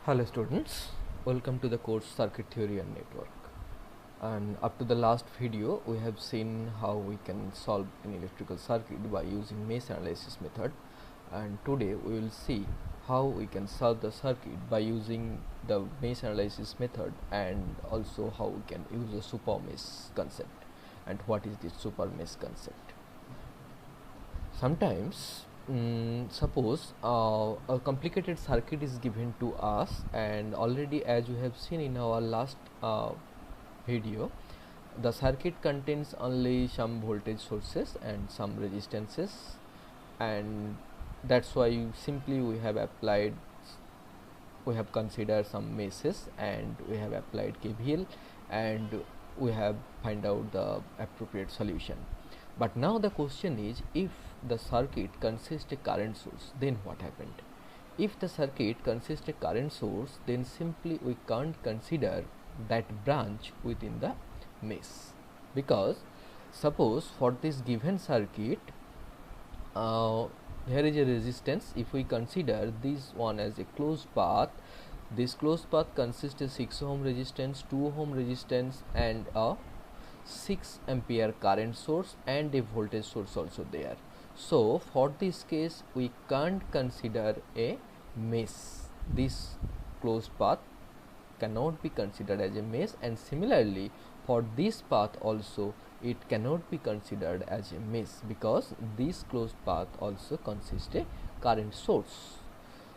Hello students, welcome to the course Circuit Theory and Network. And up to the last video we have seen how we can solve an electrical circuit by using mesh analysis method, and today we will see how we can solve the circuit by using the mesh analysis method and also how we can use the super mesh concept and what is this super mesh concept. Sometimes suppose a complicated circuit is given to us, and already as we have seen in our last video, the circuit contains only some voltage sources and some resistances, and that's why simply we have considered some meshes and we have applied KVL and we have find out the appropriate solution. But now the question is, if the circuit consists a current source, then what happened? If the circuit consists a current source, then simply we can't consider that branch within the mesh, because suppose for this given circuit here is a resistance. If we consider this one as a closed path, this closed path consists of 6 ohm resistance, 2 ohm resistance and a 6 ampere current source and a voltage source also there. So for this case we can't consider a mesh. This closed path cannot be considered as a mesh, and similarly for this path also it cannot be considered as a mesh, because this closed path also consists a current source.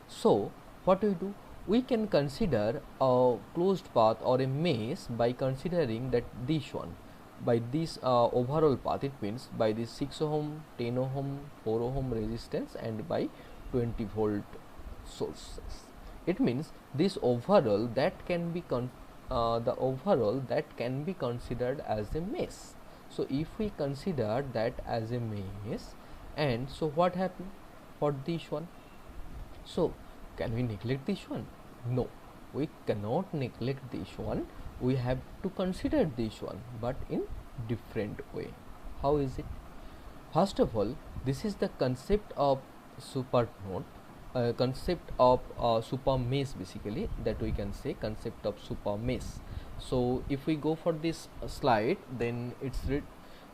So what we do, we can consider a closed path or a mesh by considering that this one, by this overall path, it means by this 6 ohm, 10 ohm, 4 ohm resistance and by 20 volt sources. It means this overall that can be considered as a mesh. So if we consider that as a mesh, and so what happened for this one? So can we neglect this one? No, we cannot neglect this one. We have to consider this one, but in different way. How is it? First of all, this is the concept of super node, concept of super mesh, basically, that we can say concept of super mesh. So if we go for this slide, then it's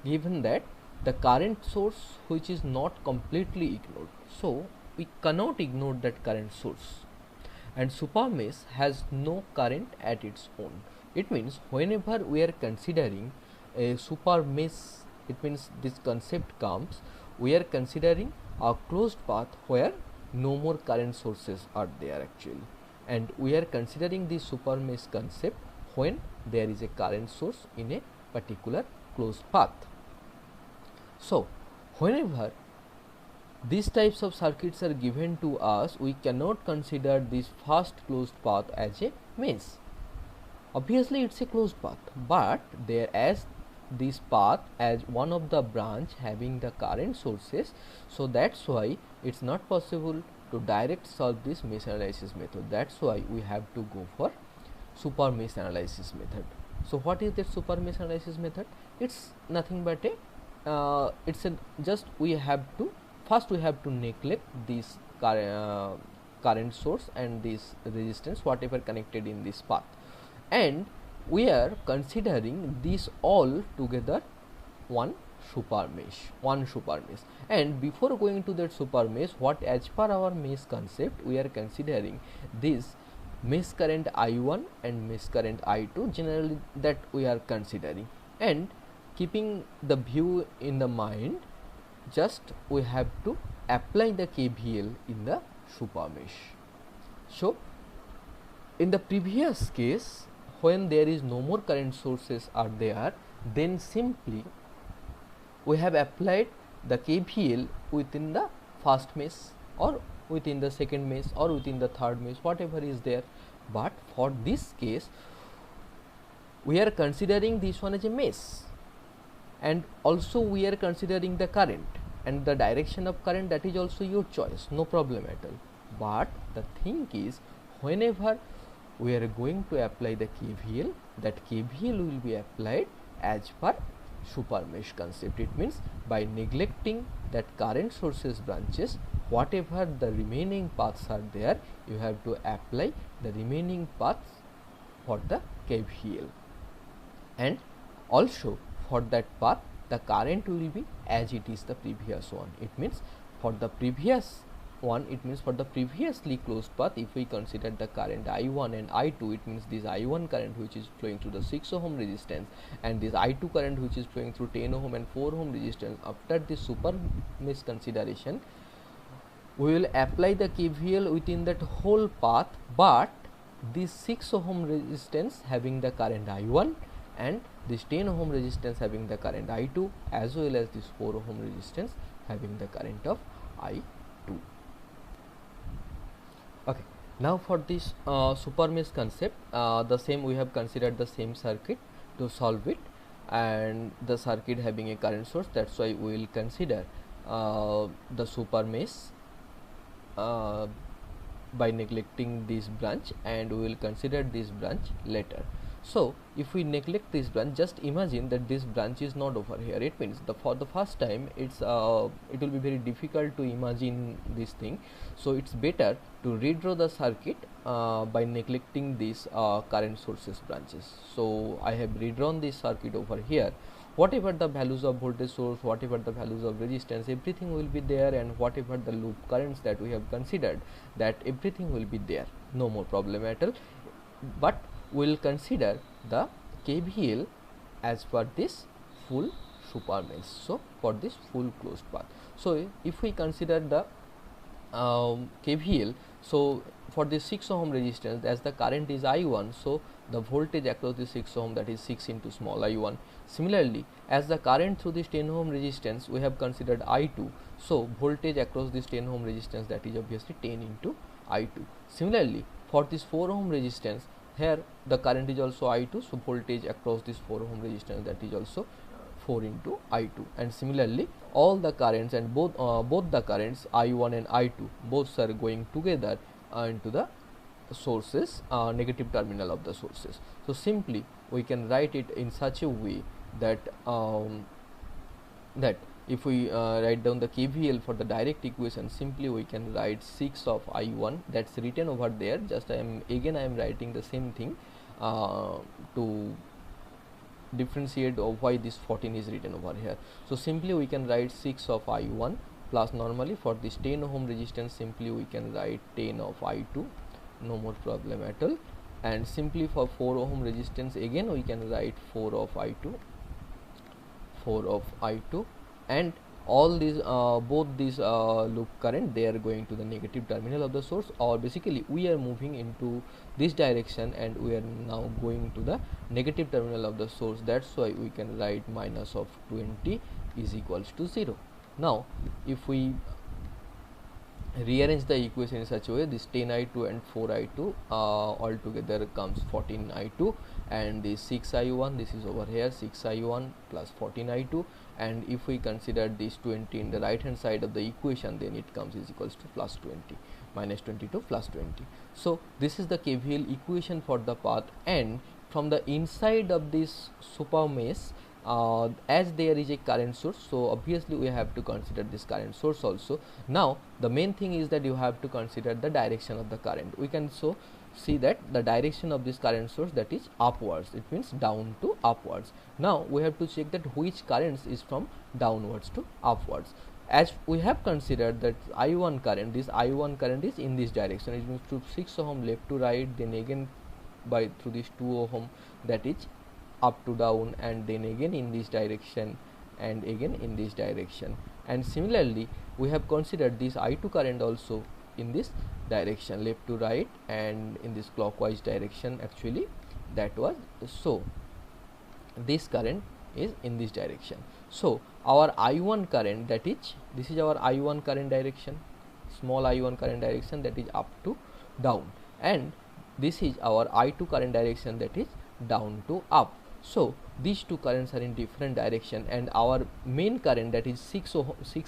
given that the current source which is not completely ignored, so we cannot ignore that current source, and super mesh has no current at its own. It means whenever we are considering a super mesh, it means this concept comes, we are considering a closed path where no more current sources are there actually, and we are considering this super mesh concept when there is a current source in a particular closed path. So whenever these types of circuits are given to us, we cannot consider this first closed path as a mesh. Obviously it's a closed path, but there as this path as one of the branch having the current sources, so that's why it's not possible to direct solve this mesh analysis method. That's why we have to go for super mesh analysis method. So what is that super mesh analysis method? It's nothing but a we have to neglect this current source and this resistance whatever connected in this path, and we are considering this all together one super mesh. And before going to that super mesh, what as per our mesh concept, we are considering this mesh current I1 and mesh current I2 generally, that we are considering, and keeping the view in the mind, just we have to apply the KVL in the super mesh. So in the previous case, when there is no more current sources are there, then simply we have applied the KVL within the first mesh or within the second mesh or within the third mesh, whatever is there. But for this case we are considering this one as a mesh, and also we are considering the current and the direction of current, that is also your choice, no problem at all. But the thing is, whenever we are going to apply the KVL, that KVL will be applied as per super mesh concept. It means by neglecting that current sources branches, whatever the remaining paths are there, you have to apply the remaining paths for the KVL, and also for that path the current will be as it is the previous one. It means for the previous one, it means for the previously closed path, if we consider the current I1 and I2, it means this I1 current which is flowing through the 6 ohm resistance and this I2 current which is flowing through 10 ohm and 4 ohm resistance. After this super mesh consideration, we will apply the KVL within that whole path, but this 6 ohm resistance having the current I1 and this 10 ohm resistance having the current I2, as well as this 4 ohm resistance having the current of I2. Okay, now for this super mesh concept, the same we have considered the same circuit to solve it, and the circuit having a current source, that's why we will consider the super mesh by neglecting this branch, and we will consider this branch later. So if we neglect this branch, just imagine that this branch is not over here. It means for the first time it will be very difficult to imagine this thing. So it's better to redraw the circuit by neglecting these current sources branches. So I have redrawn this circuit over here. Whatever the values of voltage source, whatever the values of resistance, everything will be there, and whatever the loop currents that we have considered, that everything will be there, no more problem at all. But we will consider the KVL as per this full super mesh, so for this full closed path. So if we consider the KVL, so for this 6 ohm resistance, as the current is I1, so the voltage across the 6 ohm, that is 6 into small I1. Similarly, as the current through this 10 ohm resistance, we have considered I2, so voltage across this 10 ohm resistance, that is obviously 10 into I2. Similarly, for this 4 ohm resistance, here the current is also I2, so voltage across this 4 ohm resistance, that is also 4 into I2. And similarly, all the currents and both the currents I1 and I2, both are going together into the sources, negative terminal of the sources. So simply we can write it in such a way that that if we write down the KVL for the direct equation, simply we can write 6 of I1, that's written over there. Just I am writing the same thing to differentiate of why this 14 is written over here. So simply we can write 6 of I1 plus, normally for this 10 ohm resistance, simply we can write 10 of I2, no more problem at all. And simply for 4 ohm resistance, again we can write 4 of I2, and all these both these loop current, they are going to the negative terminal of the source, or basically we are moving into this direction and we are now going to the negative terminal of the source. That's why we can write minus of 20 is equals to 0. Now if we rearrange the equation in such a way, this 10I2 and 4I2 all together comes 14I2, and this 6I1, this is over here 6I1 plus 14I2, and if we consider this 20 in the right hand side of the equation, then it comes is equals to plus 20, minus 20 to plus 20. So this is the KVL equation for the path, and from the inside of this super mesh, as there is a current source, so obviously we have to consider this current source also. Now the main thing is that you have to consider the direction of the current. We can so see that the direction of this current source, that is upwards, it means down to upwards. Now we have to check that which currents is from downwards to upwards. As we have considered that I1 current, this I1 current is in this direction, it means to 6 ohm left to right, then again by through this 2 ohm, that is up to down, and then again in this direction and again in this direction. And similarly we have considered this I2 current also in this direction, left to right, and in this clockwise direction. Actually that was so, this current is in this direction. So our I1 current, that is, this is our I1 current direction, small I1 current direction, that is up to down, and this is our I2 current direction, that is down to up. So these two currents are in different direction, and our main current, that is 6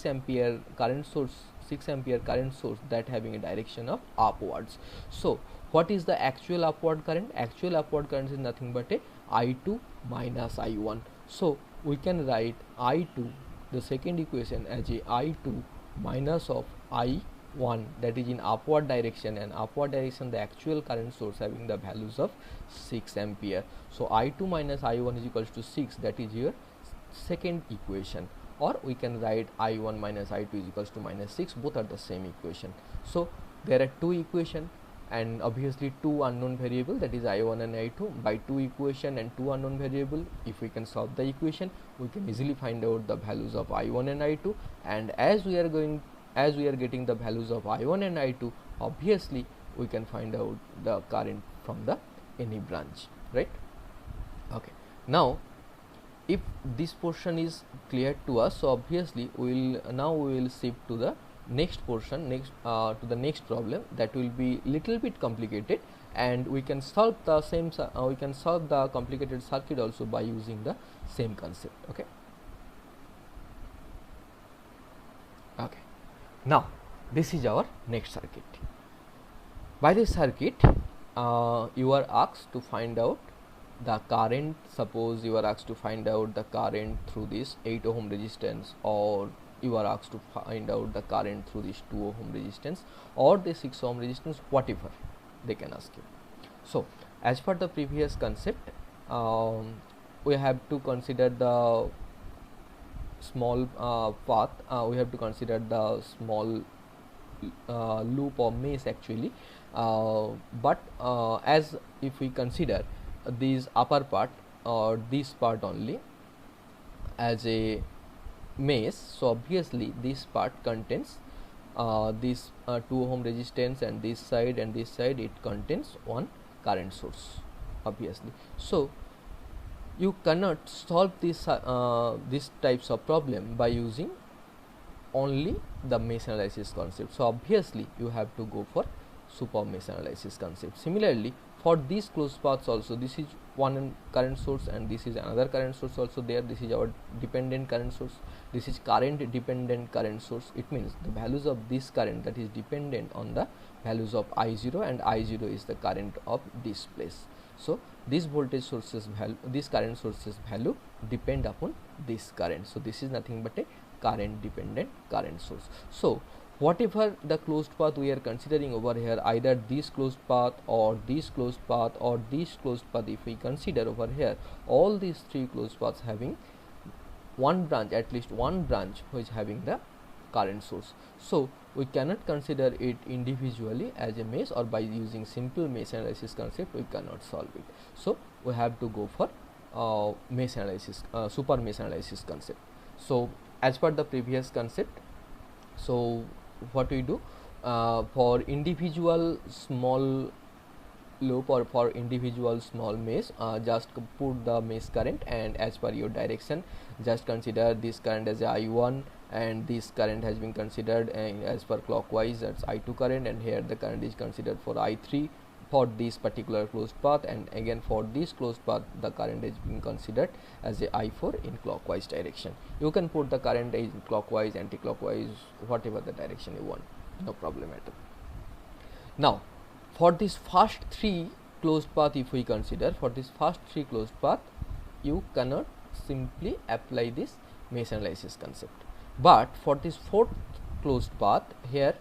ampere current source, 6 ampere current source, that having a direction of upwards. So what is the actual upward current? Actual upward current is nothing but a I2 minus I1. So we can write I2, the second equation, as a I2 minus of I1 1, that is in upward direction, and upward direction the actual current source having the values of 6 ampere. So I2 minus I1 is equals to 6, that is your second equation, or we can write I1 minus I2 is equals to minus 6, both are the same equation. So there are two equation and obviously two unknown variable, that is I1 and I2. By two equation and two unknown variable, if we can solve the equation, we can easily find out the values of I1 and I2. And as we are getting the values of I1 and I2, obviously we can find out the current from the any branch, right? Okay, now if this portion is clear to us, so obviously we will shift to the next portion, to the next problem, that will be little bit complicated, and we can solve the same we can solve the complicated circuit also by using the same concept. Okay, now this is our next circuit. By this circuit, you are asked to find out the current. Suppose you are asked to find out the current through this 8 ohm resistance, or you are asked to find out the current through this 2 ohm resistance or the 6 ohm resistance, whatever they can ask you. So as per the previous concept, we have to consider the small path, we have to consider the small loop or mesh actually, but as if we consider this upper part or this part only as a mesh, so obviously this part contains this 2 ohm resistance, and this side it contains one current source, obviously. So you cannot solve this these types of problem by using only the mesh analysis concept. So obviously you have to go for super mesh analysis concept. Similarly, for these closed paths also, this is one current source and this is another current source also there. This is our dependent current source, this is current dependent current source. It means the values of this current that is dependent on the values of I0, and I0 is the current of this place. So this voltage sources value, this current sources value depend upon this current. So this is nothing but a current dependent current source. So whatever the closed path we are considering over here, either this closed path or this closed path or this closed path, if we consider over here, all these three closed paths having one branch, at least one branch which is having the current source. So we cannot consider it individually as a mesh, or by using simple mesh analysis concept we cannot solve it. So we have to go for mesh analysis, super mesh analysis concept. So as per the previous concept, so what we do, for individual small loop or for individual small mesh, just put the mesh current, and as per your direction just consider this current as a I1, and this current has been considered as per clockwise, that's I2 current, and here the current is considered for I3 for this particular closed path, and again for this closed path the current is being considered as a I4 in clockwise direction. You can put the current in clockwise, anti-clockwise, whatever the direction you want, no problem at all. Now for this first three closed path, if we consider for this first three closed path, you cannot simply apply this mesh analysis concept, but for this fourth closed path, here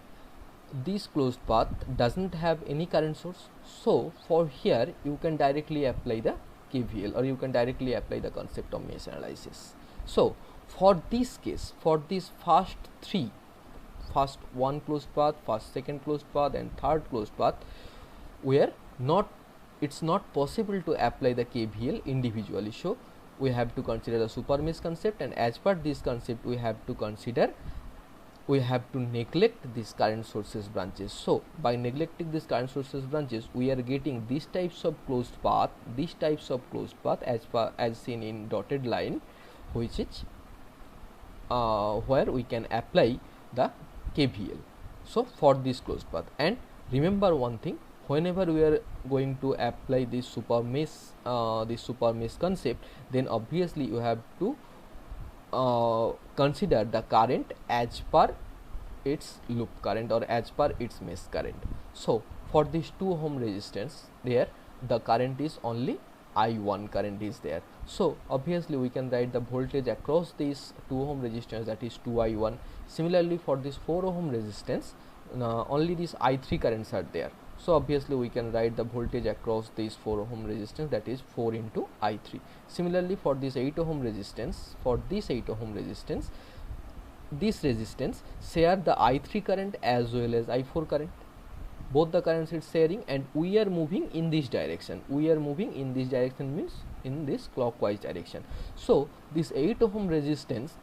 this closed path doesn't have any current source. So for here you can directly apply the KVL, or you can directly apply the concept of mesh analysis. So for this case, for this first three, first one closed path, first second closed path, and third closed path, where it's not possible to apply the KVL individually. So we have to consider the super mesh concept, and as per this concept we have to neglect these current sources branches. So by neglecting these current sources branches, we are getting these types of closed path, as seen in dotted line, which is where we can apply the KVL. So for this closed path, and remember one thing, whenever we are going to apply this super mesh concept, then obviously you have to consider the current as per its loop current or as per its mesh current. So for this 2 ohm resistance, there the current is only I1 current is there. So obviously we can write the voltage across this 2 ohm resistance, that is 2I1. Similarly for this 4 ohm resistance, only these I3 currents are there. So obviously we can write the voltage across this 4 ohm resistance, that is 4 into I3. Similarly for this 8 ohm resistance, this resistance share the I3 current as well as I4 current. Both the currents is sharing, and we are moving in this direction. Means in this clockwise direction. So this 8 ohm resistance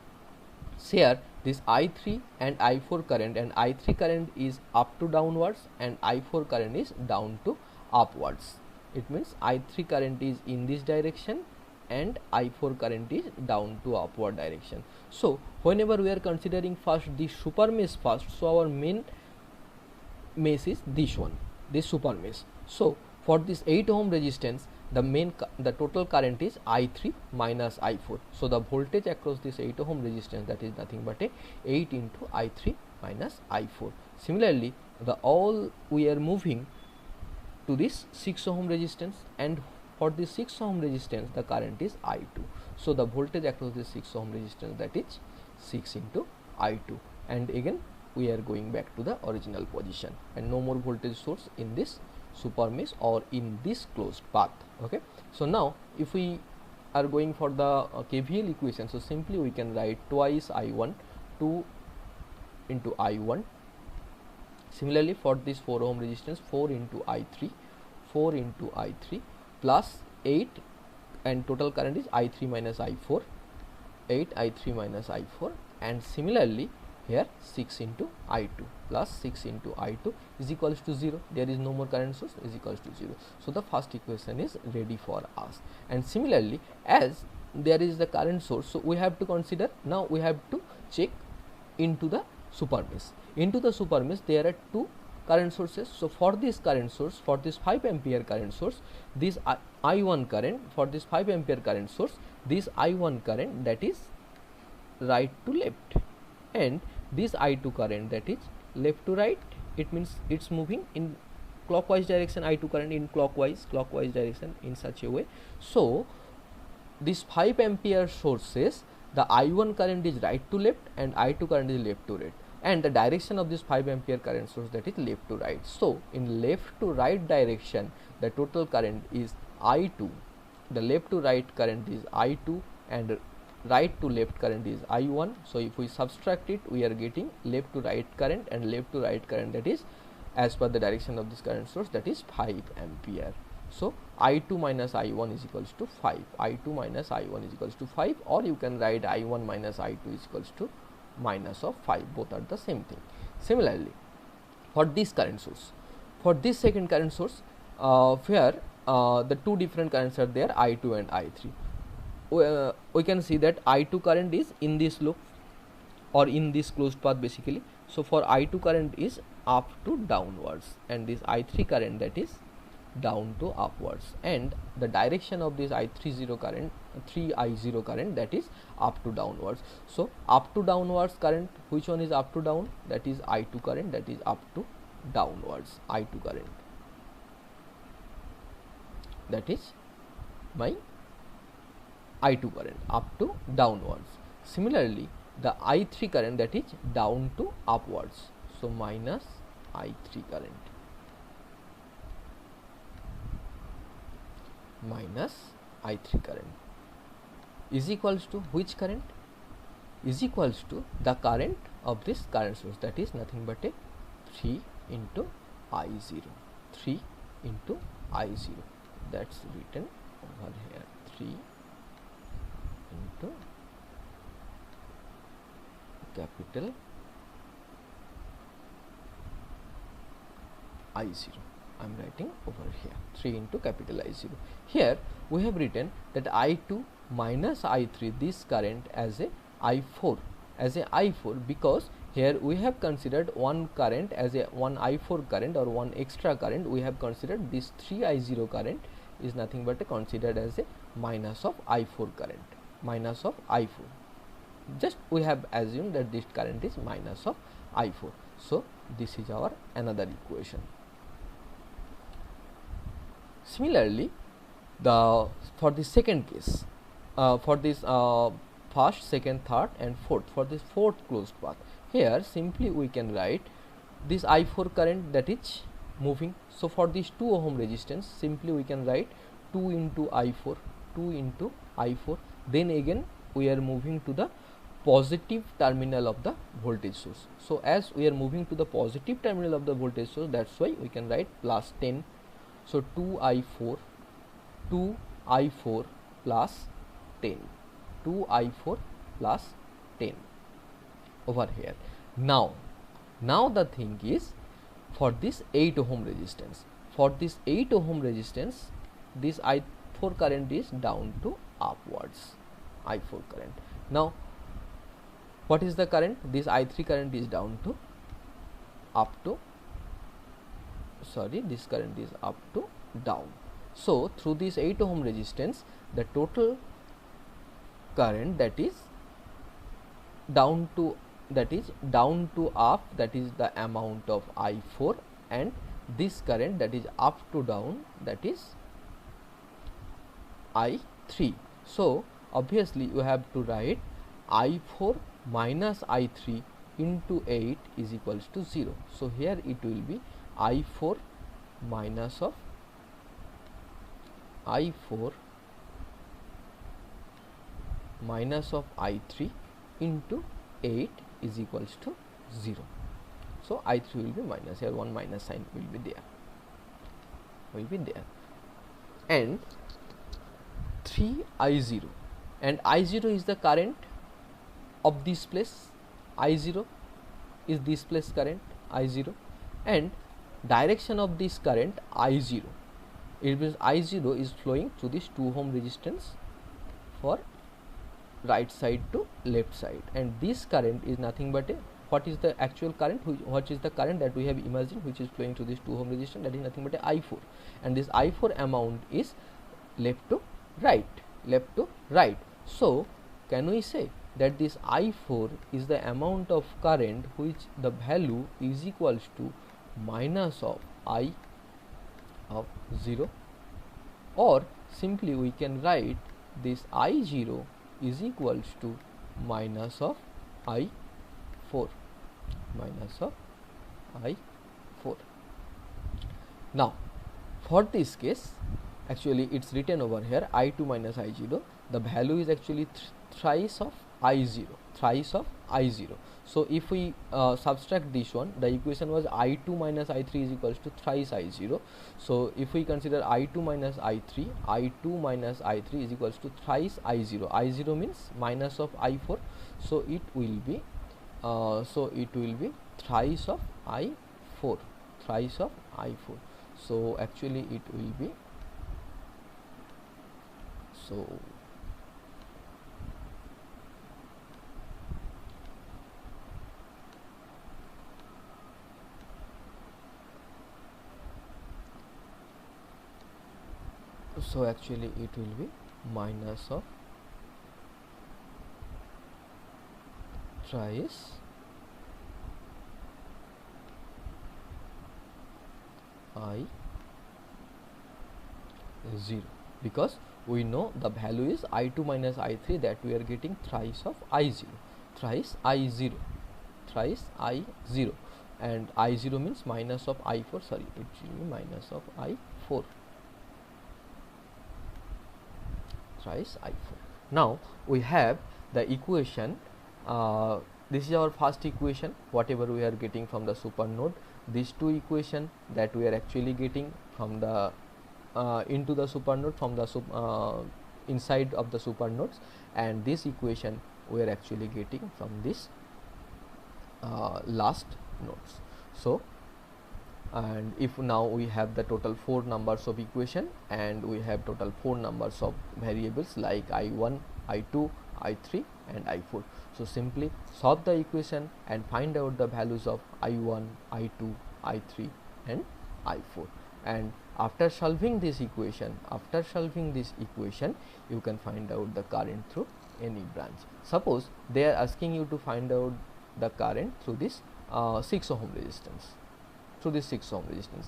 share this I3 and I4 current, and I3 current is up to downwards and I4 current is down to upwards. It means I3 current is in this direction and I4 current is down to upward direction. So whenever we are considering first the super mesh first, so our main mesh is this one, this super mesh. So for this 8 ohm resistance, the total current is I3 minus I4. So the voltage across this 8 ohm resistance, that is nothing but a 8 into I3 minus I4. Similarly, all we are moving to this 6 ohm resistance, and for this 6 ohm resistance the current is I2. So the voltage across this 6 ohm resistance, that is 6 into I2, and again we are going back to the original position, and no more voltage source in this super mesh or in this closed path. Okay, so now if we are going for the KVL equation, so simply we can write twice I1, 2 into I1. Similarly for this 4 ohm resistance, 4 into I3 plus 8, and total current is I3 minus I4, 8 I3 minus I4, and similarly here 6 into I2 plus 6 into I2 is equals to 0. There is no more current source, is equals to 0. So the first equation is ready for us. And similarly, as there is the current source, so we have to consider, now we have to check into the super mesh. Into the super mesh there are two current sources. So for this current source, for this 5 ampere current source, this I1 current, for this 5 ampere current source, this I1 current, that is right to left, and this I2 current, that is left to right. It means it's moving in clockwise direction, I2 current in clockwise direction in such a way. So this 5 ampere sources, the I1 current is right to left and I2 current is left to right, and the direction of this 5 ampere current source, that is left to right. So in left to right direction the total current is I2, the left to right current is I2, and right to left current is I1. So if we subtract it, we are getting left to right current, and left to right current, that is as per the direction of this current source, that is 5 ampere. So I2 minus I1 is equals to 5. I2 minus I1 is equals to 5, or you can write I1 minus I2 is equals to minus of 5. Both are the same thing. Similarly, for this current source, for this second current source, where the two different currents are there, I2 and I3. We can see that I2 current is in this loop or in this closed path basically. So for I2 current is up to downwards, and this I3 current, that is down to upwards, and the direction of this I30 current, 3I0 current, that is up to downwards. So up to downwards current, which one is up to down? That is I2 current, that is up to downwards. I2 current, that is my I2 current up to downwards. Similarly, the I3 current, that is down to upwards. So minus I3 current, minus I3 current is equals to which current? Is equals to the current of this current source, that is nothing but a 3 into I0. 3 into I0, that's written over here, 3 into capital I0. I am writing over here 3 into capital I0. Here we have written that I2 minus I3, this current as a I4, because here we have considered one current as a one I4 current or one extra current. We have considered this 3I0 current is nothing but considered as a minus of I4 current, minus of I4. Just we have assumed that this current is minus of I4. So this is our another equation. Similarly, for the second case, for this first, second, third and fourth, for this fourth closed path, here simply we can write this I4 current that is moving. So for this 2 ohm resistance, simply we can write 2 into I4, 2 into I4. Then again we are moving to the positive terminal of the voltage source. So as we are moving to the positive terminal of the voltage source, that's why we can write plus 10. So 2I4 plus 10, 2I4 plus 10 over here. Now the thing is, for this 8 ohm resistance, this I4 current is down to upwards, I4 current. Now what is the current? This I3 current is down to this current is up to down. So through this 8 ohm resistance, the total current that is down to up, that is the amount of I4, and this current that is up to down, that is I3. So obviously you have to write I4 minus I3 into 8 is equals to 0. So here it will be I4 minus of I4 minus of I3 into 8 is equals to 0. So I3 will be minus, here one minus sign will be there, and 3I0, and I0 is the current of this place. I0 is this place current, I0, and direction of this current I0, it means I0 is flowing through this 2 ohm resistance for right side to left side, and this current is nothing but a, what is the actual current, what is the current that we have imagined which is flowing through this 2 ohm resistance, that is nothing but a I4, and this I4 amount is left to right. So can we say that this I4 is the amount of current which the value is equals to minus of I of 0, or simply we can write this I0 is equals to minus of I4, Now for this case, actually it's written over here I2 minus I0, the value is actually thrice of I0. So if we subtract this one, the equation was I2 minus I3 is equals to thrice I0. So if we consider I2 minus I3 is equals to thrice I0. I0 means minus of I4, so it will be thrice of I4. So actually it will be, so actually it will be minus of thrice I0, because we know the value is I2 minus I3, that we are getting thrice of I0, and I0 means minus of I4, sorry, it will be minus of I4, thrice I4. Now we have the equation, this is our first equation, whatever we are getting from the super node. These two equation that we are actually getting from the into the super node, from the inside of the super nodes, and this equation we are actually getting from this last nodes. So and if now we have the total 4 numbers of equation, and we have total 4 numbers of variables like I1, I2, I3 and I4. So simply solve the equation and find out the values of I1, I2, I3 and I4, and after solving this equation, you can find out the current through any branch. Suppose they are asking you to find out the current through this 6 ohm resistance,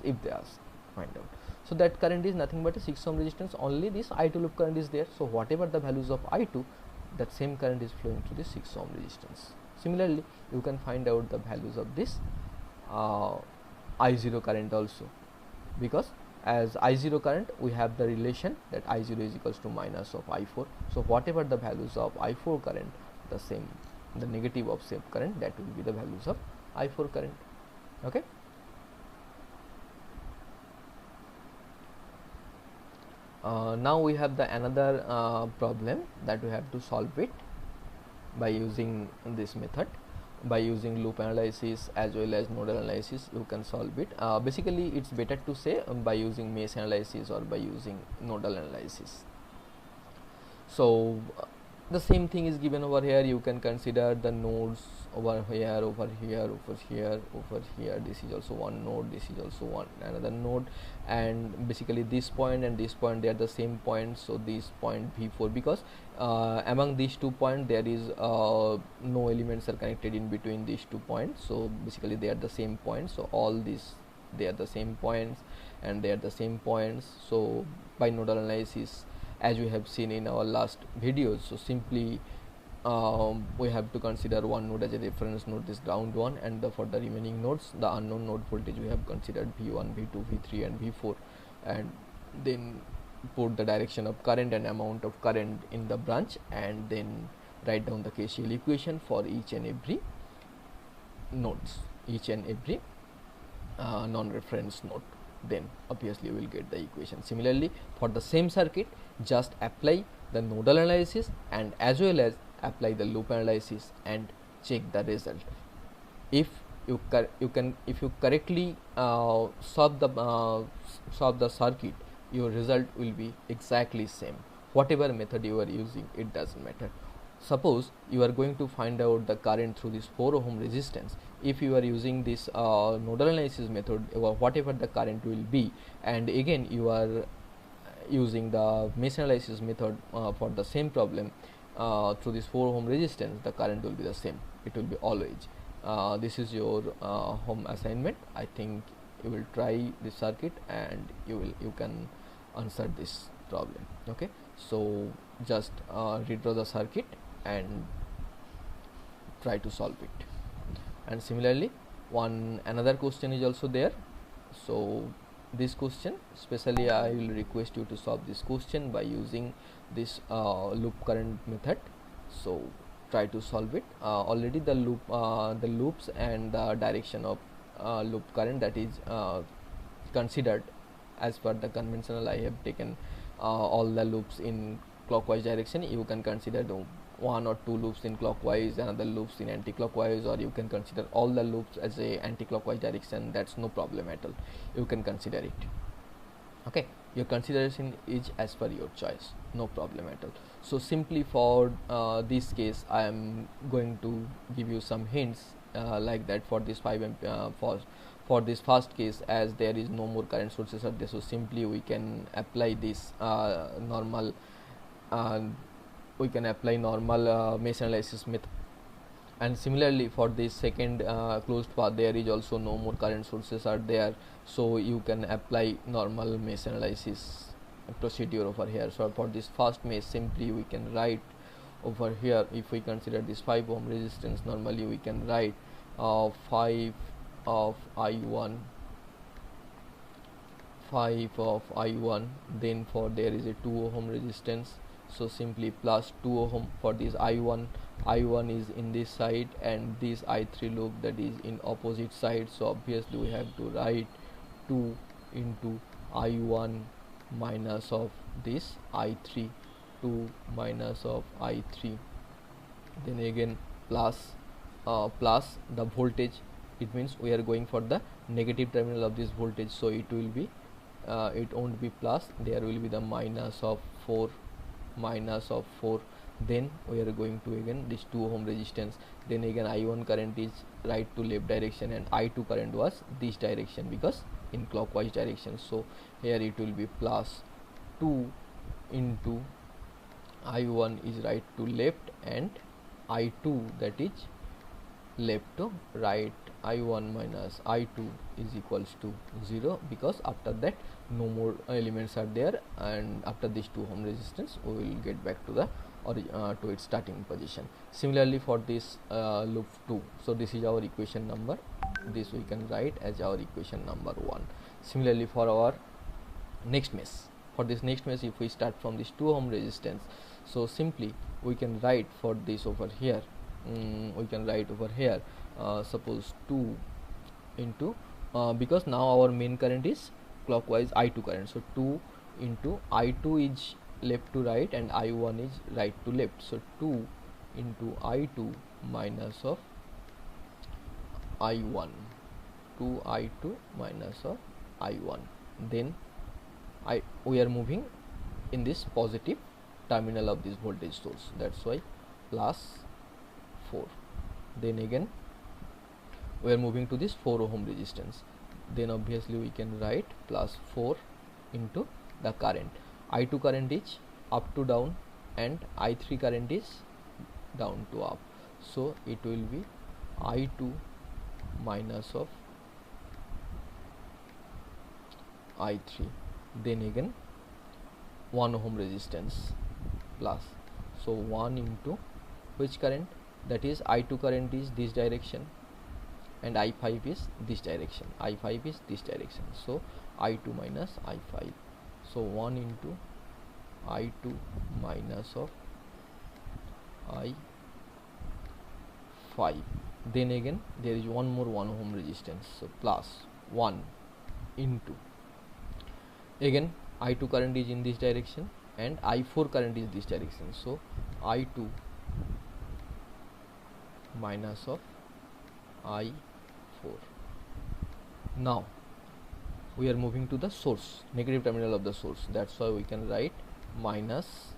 if they ask find out. So that current is nothing but a 6 ohm resistance, only this I2 loop current is there. So whatever the values of I2, that same current is flowing through this 6 ohm resistance. Similarly, you can find out the values of this uh, I0 current also, because as I0 current we have the relation that I0 is equals to minus of I4. So whatever the values of I4 current, the same, the negative of same current, that will be the values of I4 current. Okay. Now we have the another problem that we have to solve it by using this method. By using loop analysis as well as nodal analysis, you can solve it. Basically it's better to say by using mesh analysis or by using nodal analysis. So the same thing is given over here. You can consider the nodes over here, over here, over here, over here. This is also one node, this is also one another node, and basically this point and this point, they are the same point. So this point V4, because among these 2 points there is no elements are connected in between these 2 points, so basically they are the same points. So all these, they are the same points and they are the same points. So by nodal analysis, as we have seen in our last videos, so simply we have to consider one node as a reference node, this ground one, and for the remaining nodes, the unknown node voltage we have considered V1, V2, V3 and V4, and then put the direction of current and amount of current in the branch, and then write down the KCL equation for each and every nodes, each and every non-reference node. Then obviously we will get the equation. Similarly, for the same circuit, just apply the nodal analysis and as well as apply the loop analysis and check the result. If you correctly solve the circuit, your result will be exactly same. Whatever method you are using, it doesn't matter. Suppose you are going to find out the current through this 4 ohm resistance. If you are using this nodal analysis method, whatever the current will be, and again you are using the mesh analysis method for the same problem through this 4 ohm resistance, the current will be the same. It will be always. This is your home assignment. I think you will try this circuit and you can answer this problem. Okay, so just redraw the circuit and try to solve it. And similarly, another question is also there. So this question, especially I will request you to solve this question by using this loop current method. So try to solve it. Already the loops and the direction of loop current, that is considered as per the conventional. I have taken all the loops in clockwise direction. You can consider the 1 or 2 loops in clockwise, another loops in anti-clockwise, or you can consider all the loops as a anti-clockwise direction. That's no problem at all. You can consider it. Okay, your consideration is as per your choice, no problem at all. So simply for this case, I am going to give you some hints like that for this 5 for this first case, as there is no more current sources are there. So simply we can apply this normal mesh analysis method. And similarly for this second closed path, there is also no more current sources are there, so you can apply normal mesh analysis procedure over here. So for this first mesh, simply we can write over here, if we consider this 5 ohm resistance, normally we can write 5 of I1, then for there is a 2 ohm resistance, so simply plus 2 ohm for this I1 is in this side and this I3 loop that is in opposite side. So obviously we have to write 2 into I1 minus of this I3, 2 minus of I3, then again plus the voltage. It means we are going for the negative terminal of this voltage, so it will be it won't be plus, there will be the minus of 4. Then we are going to again this 2 ohm resistance, then again I1 current is right to left direction and I2 current was this direction because in clockwise direction. So here it will be plus 2 into I1 is right to left and I2 that is left to right. I1 minus I2 is equals to 0, because after that no more elements are there, and after this 2 ohm resistance we will get back to the or to its starting position. Similarly for this loop 2, so this is our equation number, this we can write as our equation number 1. Similarly for our next mesh, for this next mesh, if we start from this 2 ohm resistance, so simply we can write for this over here, we can write over here suppose 2 into because now our main current is clockwise I2 current, so 2 into I2 is left to right and I1 is right to left, so 2 into I2 minus of I1, 2 I2 minus of I1, then we are moving in this positive terminal of this voltage source, that's why plus 4. Then again we are moving to this 4 ohm resistance, then obviously we can write plus 4 into the current. I2 current is up to down and I3 current is down to up, so it will be I2 minus of I3, then again 1 ohm resistance plus, so 1 into which current, that is I2 current is this direction and I5 is this direction, I5 is this direction, so I2 minus I5, so 1 into I2 minus of I5, then again there is one more 1 ohm resistance, so plus 1 into, again I2 current is in this direction and I4 current is this direction, so I2 minus of I4. Now we are moving to the source, negative terminal of the source, that's why we can write minus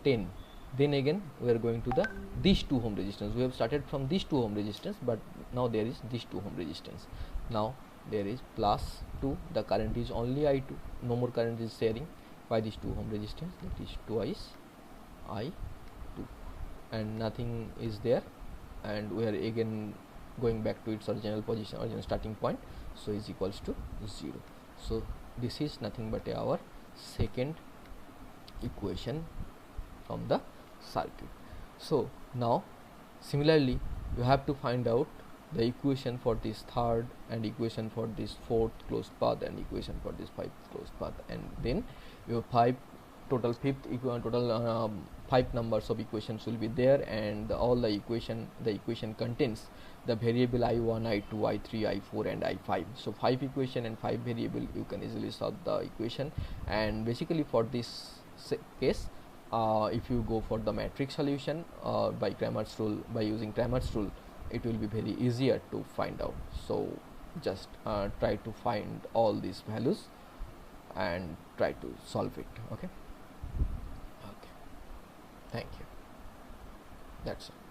10. Then again we are going to the this 2 ohm resistance, we have started from this 2 ohm resistance, but now there is this 2 ohm resistance, now there is plus 2, the current is only I2, no more current is sharing by this 2 ohm resistance, that is twice I2, and nothing is there, and we are again going back to its original position, original starting point, so is equals to 0. So this is nothing but our second equation from the circuit. So now similarly you have to find out the equation for this third and equation for this fourth closed path and equation for this fifth closed path, and then your total 5 numbers of equations will be there, and all the equation contains the variable I1, I2, I3, I4 and I5. So 5 equation and 5 variable, you can easily solve the equation. And basically for this case, if you go for the matrix solution by Cramer's rule, by using Cramer's rule, it will be very easier to find out. So just try to find all these values and try to solve it. Okay, thank you, that's all.